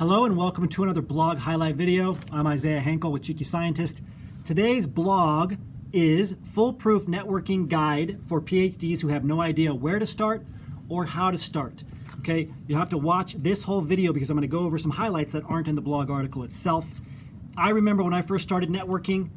Hello and welcome to another blog highlight video. I'm Isaiah Henkel with Cheeky Scientist. Today's blog is Foolproof Networking Guide for PhDs who have no idea where to start or how to start. Okay, you have to watch this whole video because I'm going to go over some highlights that aren't in the blog article itself. I remember when I first started networking,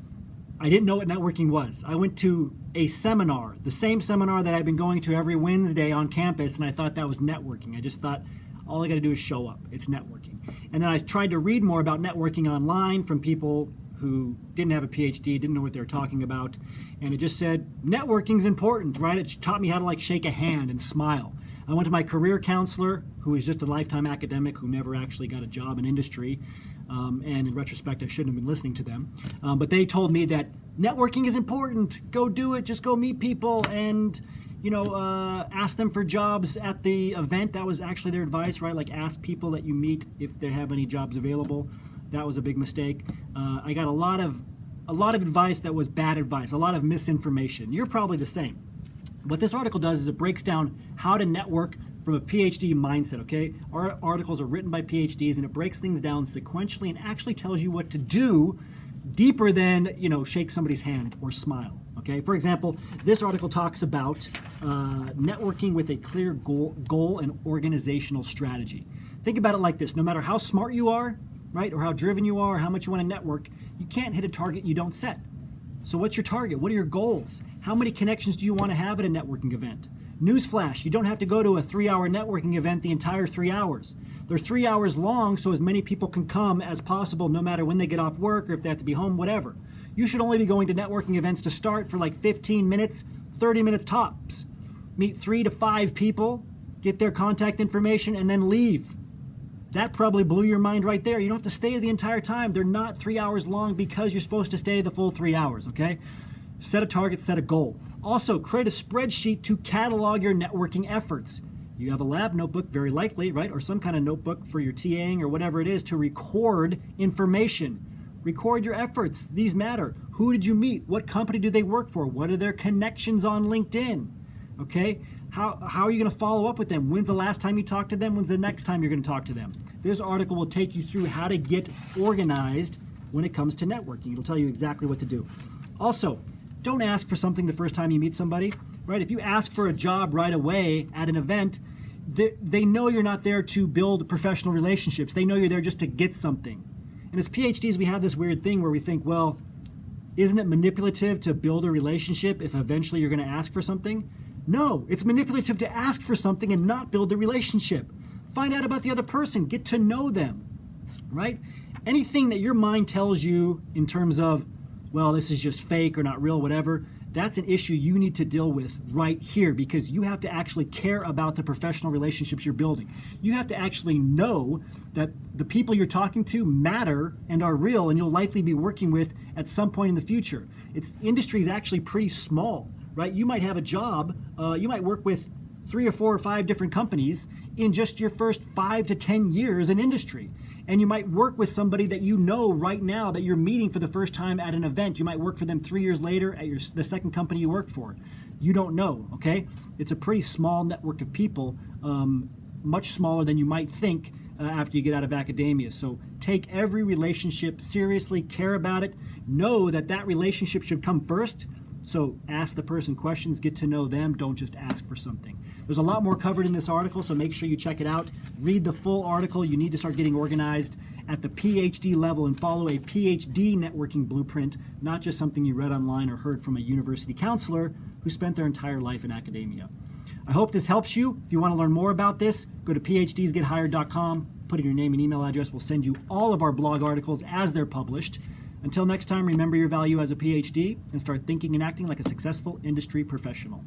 I didn't know what networking was. I went to a seminar, the same seminar that I've been going to every Wednesday on campus, and I thought that was networking. I just thought, all I got to do is show up. It's networking. And then I tried to read more about networking online from people who didn't have a PhD, didn't know what they were talking about. And it just said, networking's important, right? It taught me how to shake a hand and smile. I went to my career counselor, who is just a lifetime academic who never actually got a job in industry. And in retrospect, I shouldn't have been listening to them. But they told me that networking is important. Go do it. Just go meet people and ask them for jobs at the event. That was actually their advice, right? Like, ask people that you meet if they have any jobs available. That was a big mistake. I got a lot of advice that was bad advice, a lot of misinformation. You're probably the same. What this article does is it breaks down how to network from a PhD mindset, okay? Our articles are written by PhDs, and it breaks things down sequentially and actually tells you what to do deeper than, shake somebody's hand or smile. Okay, for example, this article talks about networking with a clear goal and organizational strategy. Think about it like this: no matter how smart you are, right, or how driven you are, or how much you want to network, you can't hit a target you don't set. So what's your target? What are your goals? How many connections do you want to have at a networking event? Newsflash, you don't have to go to a 3-hour networking event the entire 3 hours. They're 3 hours long so as many people can come as possible, no matter when they get off work or if they have to be home, whatever. You should only be going to networking events to start for 15 minutes, 30 minutes tops. Meet 3 to 5 people, get their contact information, and then leave. That probably blew your mind right there. You don't have to stay the entire time. They're not 3 hours long because you're supposed to stay the full 3 hours, okay? Set a target, set a goal. Also, create a spreadsheet to catalog your networking efforts. You have a lab notebook, very likely, right? Or some kind of notebook for your TAing or whatever it is to record information. Record your efforts. These matter. Who did you meet? What company do they work for? What are their connections on LinkedIn? Okay? How are you going to follow up with them? When's the last time you talked to them? When's the next time you're going to talk to them? This article will take you through how to get organized when it comes to networking. It'll tell you exactly what to do. Also, don't ask for something the first time you meet somebody, right? If you ask for a job right away at an event, they know you're not there to build professional relationships. They know you're there just to get something. And as PhDs, we have this weird thing where we think, well, isn't it manipulative to build a relationship if eventually you're going to ask for something? No, it's manipulative to ask for something and not build a relationship. Find out about the other person, get to know them, right? Anything that your mind tells you in terms of, well, this is just fake or not real, whatever, that's an issue you need to deal with right here because you have to actually care about the professional relationships you're building. You have to actually know that the people you're talking to matter and are real and you'll likely be working with at some point in the future. Industry is actually pretty small, right? You might have a job, you might work with 3 or 4 or 5 different companies in just your first 5 to 10 years in industry. And you might work with somebody that you know right now that you're meeting for the first time at an event. You might work for them 3 years later at the second company you work for. You don't know, okay? It's a pretty small network of people, much smaller than you might think after you get out of academia. So take every relationship seriously, care about it, know that that relationship should come first. So ask the person questions, get to know them, don't just ask for something. There's a lot more covered in this article, so make sure you check it out. Read the full article. You need to start getting organized at the PhD level and follow a PhD networking blueprint, not just something you read online or heard from a university counselor who spent their entire life in academia. I hope this helps you. If you want to learn more about this, go to phdsgethired.com, put in your name and email address. We'll send you all of our blog articles as they're published. Until next time, remember your value as a PhD and start thinking and acting like a successful industry professional.